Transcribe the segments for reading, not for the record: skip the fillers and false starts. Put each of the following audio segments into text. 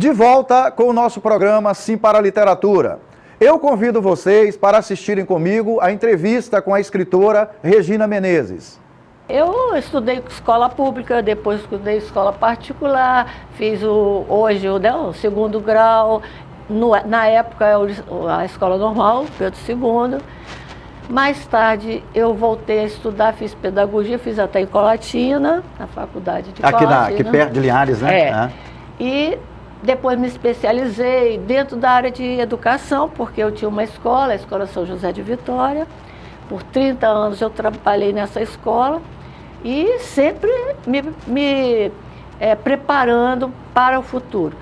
De volta com o nosso programa Sim para a Literatura. Eu convido vocês para assistirem comigo a entrevista com a escritora Regina Menezes. Eu estudei escola pública, depois estudei escola particular, fiz hoje o segundo grau, na época a escola normal, Pedro II. Mais tarde eu voltei a estudar, fiz pedagogia, fiz até em Colatina, na faculdade de Colatina. Aqui perto de Linhares, né? E depois me especializei dentro da área de educação, porque eu tinha uma escola, a Escola São José de Vitória. Por 30 anos eu trabalhei nessa escola e sempre me preparando para o futuro.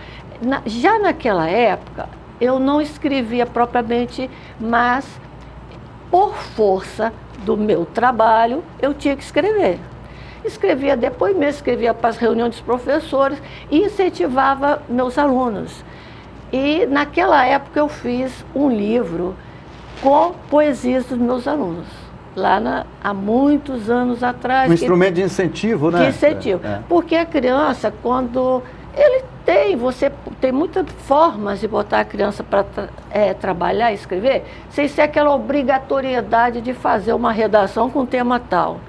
Já naquela época, eu não escrevia propriamente, mas por força do meu trabalho, eu tinha que escrever. Escrevia depoimento, escrevia para as reuniões dos professores e incentivava meus alunos. E naquela época eu fiz um livro com poesias dos meus alunos, há muitos anos atrás. Um instrumento de incentivo, né? De incentivo. Porque a criança, quando você tem muitas formas de botar a criança para trabalhar, escrever, sem ser aquela obrigatoriedade de fazer uma redação com tema tal.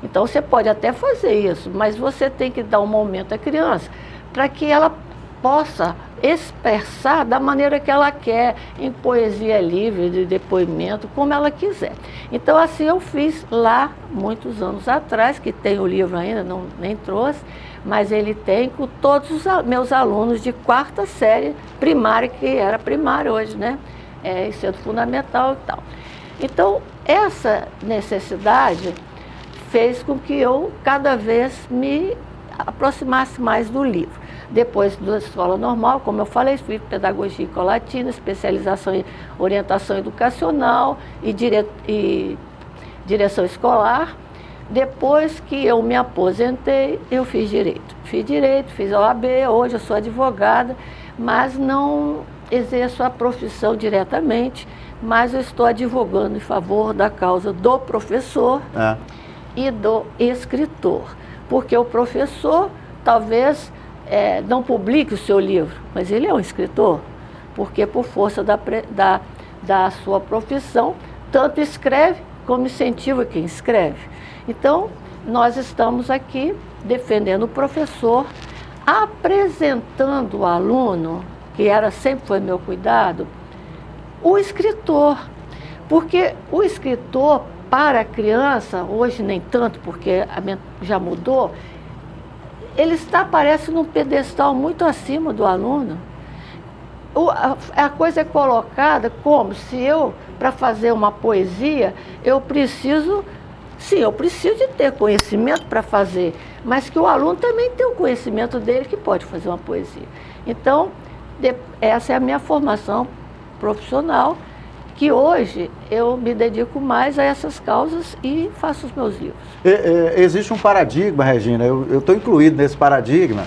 Então você pode até fazer isso, mas você tem que dar um momento à criança para que ela possa expressar da maneira que ela quer, em poesia livre, de depoimento, como ela quiser. Então assim eu fiz lá, muitos anos atrás, que tem o livro ainda, nem trouxe, mas ele tem com todos os meus alunos de 4ª série primária, que era primária hoje, né? Ensino fundamental e tal. Então essa necessidade fez com que eu cada vez me aproximasse mais do livro. Depois da escola normal, como eu falei, fiz pedagogia em Colatina, especialização em orientação educacional e direção escolar. Depois que eu me aposentei, eu fiz direito. Fiz a OAB, hoje eu sou advogada, mas não exerço a profissão diretamente, mas eu estou advogando em favor da causa do professor e do escritor. Porque o professor talvez não publique o seu livro, mas ele é um escritor, porque por força da sua profissão, tanto escreve como incentiva quem escreve. Então, nós estamos aqui defendendo o professor, apresentando o aluno, que sempre foi meu cuidado, o escritor. Porque o escritor, para a criança, hoje nem tanto, porque já mudou, ele parece num pedestal muito acima do aluno. A coisa é colocada como se eu, para fazer uma poesia, eu preciso de ter conhecimento para fazer, mas que o aluno também tem o conhecimento dele que pode fazer uma poesia. Então, essa é a minha formação profissional, que hoje eu me dedico mais a essas causas e faço os meus livros. Existe um paradigma, Regina, eu estou incluído nesse paradigma,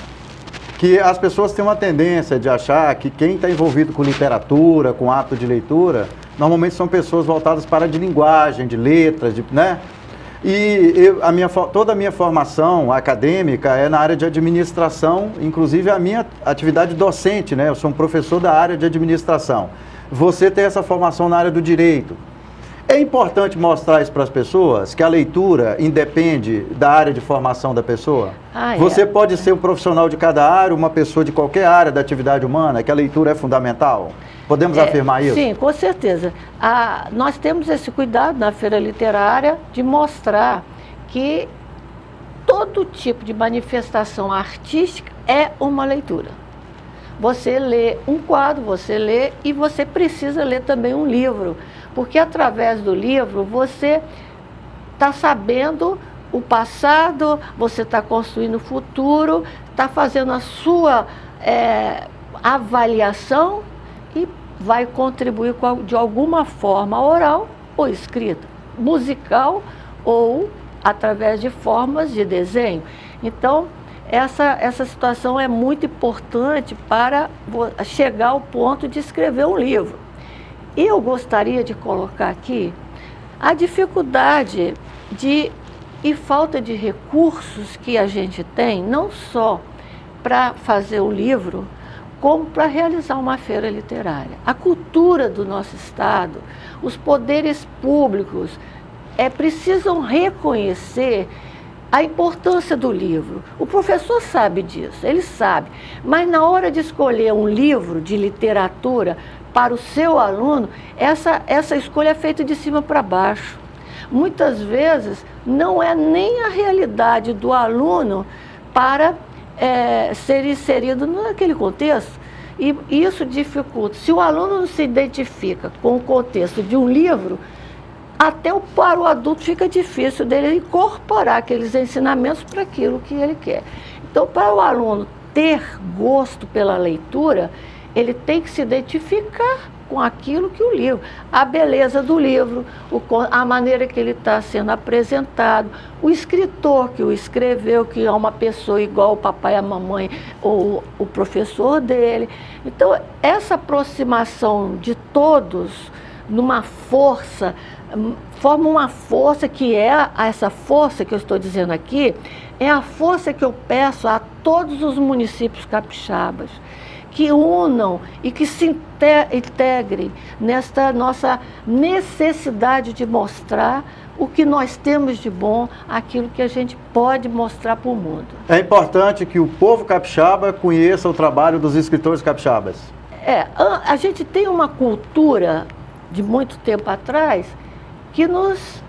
que as pessoas têm uma tendência de achar que quem está envolvido com literatura, com ato de leitura, normalmente são pessoas voltadas para a de linguagem, de letras, né? E toda a minha formação acadêmica é na área de administração, inclusive a minha atividade docente, né? Eu sou um professor da área de administração. Você tem essa formação na área do direito. É importante mostrar isso para as pessoas, que a leitura independe da área de formação da pessoa? Você pode ser um profissional de cada área, uma pessoa de qualquer área da atividade humana, que a leitura é fundamental? Podemos afirmar isso? Sim, com certeza. Nós temos esse cuidado na feira literária de mostrar que todo tipo de manifestação artística é uma leitura. Você lê um quadro, você lê e você precisa ler também um livro, porque através do livro você está sabendo o passado, você está construindo o futuro, está fazendo a sua avaliação e vai contribuir de alguma forma oral ou escrita, musical ou através de formas de desenho. Então, essa situação é muito importante para chegar ao ponto de escrever um livro. E eu gostaria de colocar aqui a dificuldade e falta de recursos que a gente tem, não só para fazer o livro, como para realizar uma feira literária. A cultura do nosso Estado, os poderes públicos precisam reconhecer a importância do livro. O professor sabe disso, ele sabe, mas na hora de escolher um livro de literatura para o seu aluno, essa escolha é feita de cima para baixo. Muitas vezes não é nem a realidade do aluno para ser inserido naquele contexto. E isso dificulta. Se o aluno não se identifica com o contexto de um livro, até para o adulto fica difícil dele incorporar aqueles ensinamentos para aquilo que ele quer. Então, para o aluno ter gosto pela leitura, ele tem que se identificar com aquilo que o livro, a beleza do livro, a maneira que ele está sendo apresentado, o escritor que o escreveu, que é uma pessoa igual o papai e a mamãe, ou o professor dele. Então, essa aproximação de todos numa força, forma uma força que essa força que eu estou dizendo aqui, é a força que eu peço a todos os municípios capixabas, que unam e que se integrem nesta nossa necessidade de mostrar o que nós temos de bom, aquilo que a gente pode mostrar para o mundo. É importante que o povo capixaba conheça o trabalho dos escritores capixabas. A gente tem uma cultura de muito tempo atrás que nos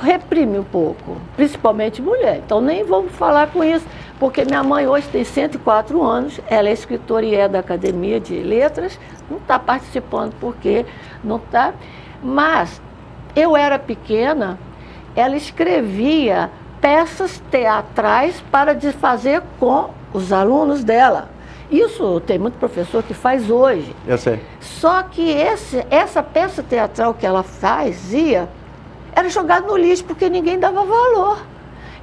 reprime um pouco, principalmente mulher. Então nem vamos falar com isso, porque minha mãe hoje tem 104 anos, ela é escritora e é da Academia de Letras, não está participando porque não está, mas eu era pequena, ela escrevia peças teatrais para fazer com os alunos dela. Isso tem muito professor que faz hoje. Eu sei. Só que essa peça teatral que ela fazia era jogada no lixo porque ninguém dava valor.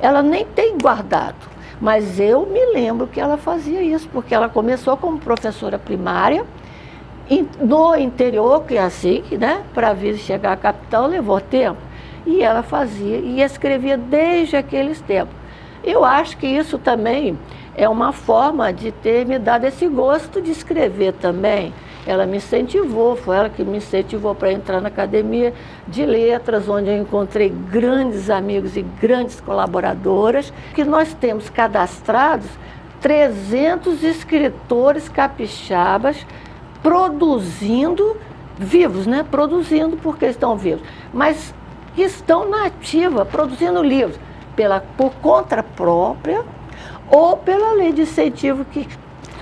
Ela nem tem guardado. Mas eu me lembro que ela fazia isso, porque ela começou como professora primária, no interior, que é assim, né? Para vir chegar à capital levou tempo. E ela fazia e escrevia desde aqueles tempos. Eu acho que isso também é uma forma de ter me dado esse gosto de escrever também. Ela me incentivou, foi ela que me incentivou para entrar na Academia de Letras, onde eu encontrei grandes amigos e grandes colaboradoras, que nós temos cadastrados 300 escritores capixabas produzindo, vivos, né? Produzindo porque estão vivos, mas que estão na ativa, produzindo livros, por conta própria, ou pela lei de incentivo que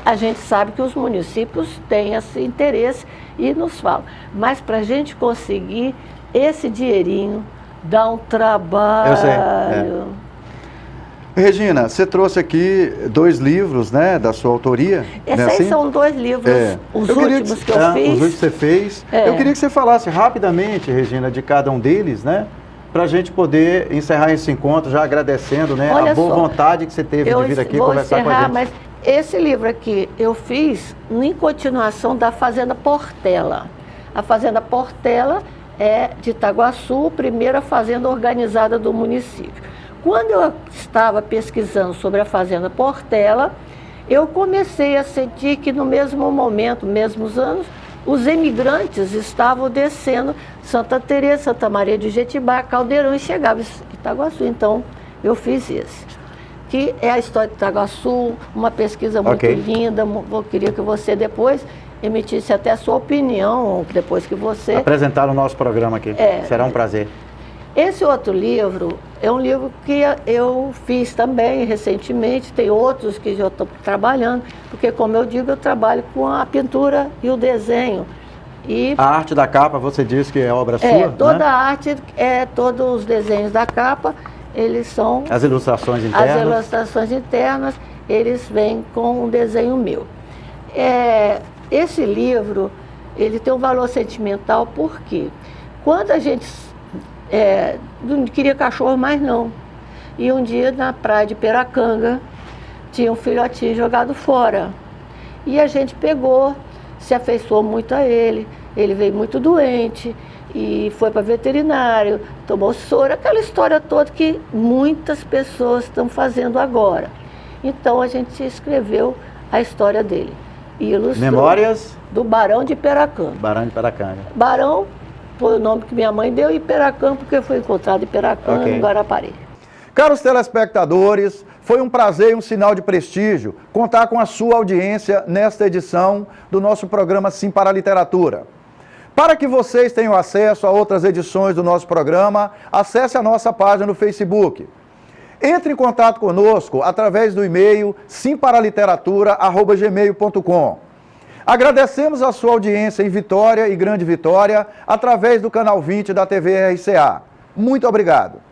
a gente sabe que os municípios têm esse interesse e nos falam. Mas para a gente conseguir esse dinheirinho, dá um trabalho. Eu sei. Regina, você trouxe aqui 2 livros, né, da sua autoria. Esses né, aí assim? são 2 livros, os últimos que eu fiz. Os últimos que você fez. Eu queria que você falasse rapidamente, Regina, de cada um deles, né? Para a gente poder encerrar esse encontro, já agradecendo, né, a boa vontade que você teve de vir aqui conversar com a gente. Mas esse livro aqui eu fiz em continuação da Fazenda Portela. A Fazenda Portela é de Itaguaçu, primeira fazenda organizada do município. Quando eu estava pesquisando sobre a Fazenda Portela, eu comecei a sentir que no mesmo momento, mesmos anos, os emigrantes estavam descendo Santa Teresa, Santa Maria de Jetibá, Caldeirão e chegavam em Itaguaçu. Então, eu fiz esse, que é a história de Itaguaçu, uma pesquisa muito linda. Eu queria que você depois emitisse até a sua opinião, depois que você... apresentar no nosso programa aqui. Será um prazer. Esse outro livro é um livro que eu fiz também recentemente, tem outros que já estou trabalhando, porque, como eu digo, eu trabalho com a pintura e o desenho. E a arte da capa, você disse que é obra sua? Toda né? a arte, todos os desenhos da capa, eles são... As ilustrações internas? As ilustrações internas, eles vêm com um desenho meu. Esse livro, ele tem um valor sentimental porque quando a gente... não queria cachorro mais não. E um dia na praia de Peracanga tinha um filhotinho jogado fora. E a gente pegou, se afeiçoou muito a ele veio muito doente e foi para veterinário, tomou soro, aquela história toda que muitas pessoas estão fazendo agora. Então a gente escreveu a história dele. e ilustrou. Memórias Do Barão de Peracampo. Barão de Peracanga. Barão foi o nome que minha mãe deu, e Peracampo, porque foi encontrado em Peracampo, Ok. no Guarapari. Caros telespectadores, foi um prazer e um sinal de prestígio contar com a sua audiência nesta edição do nosso programa Sim para a Literatura. Para que vocês tenham acesso a outras edições do nosso programa, acesse a nossa página no Facebook. Entre em contato conosco através do e-mail simparaliteratura@gmail.com. Agradecemos a sua audiência em Vitória e Grande Vitória através do canal 20 da TV RCA. Muito obrigado.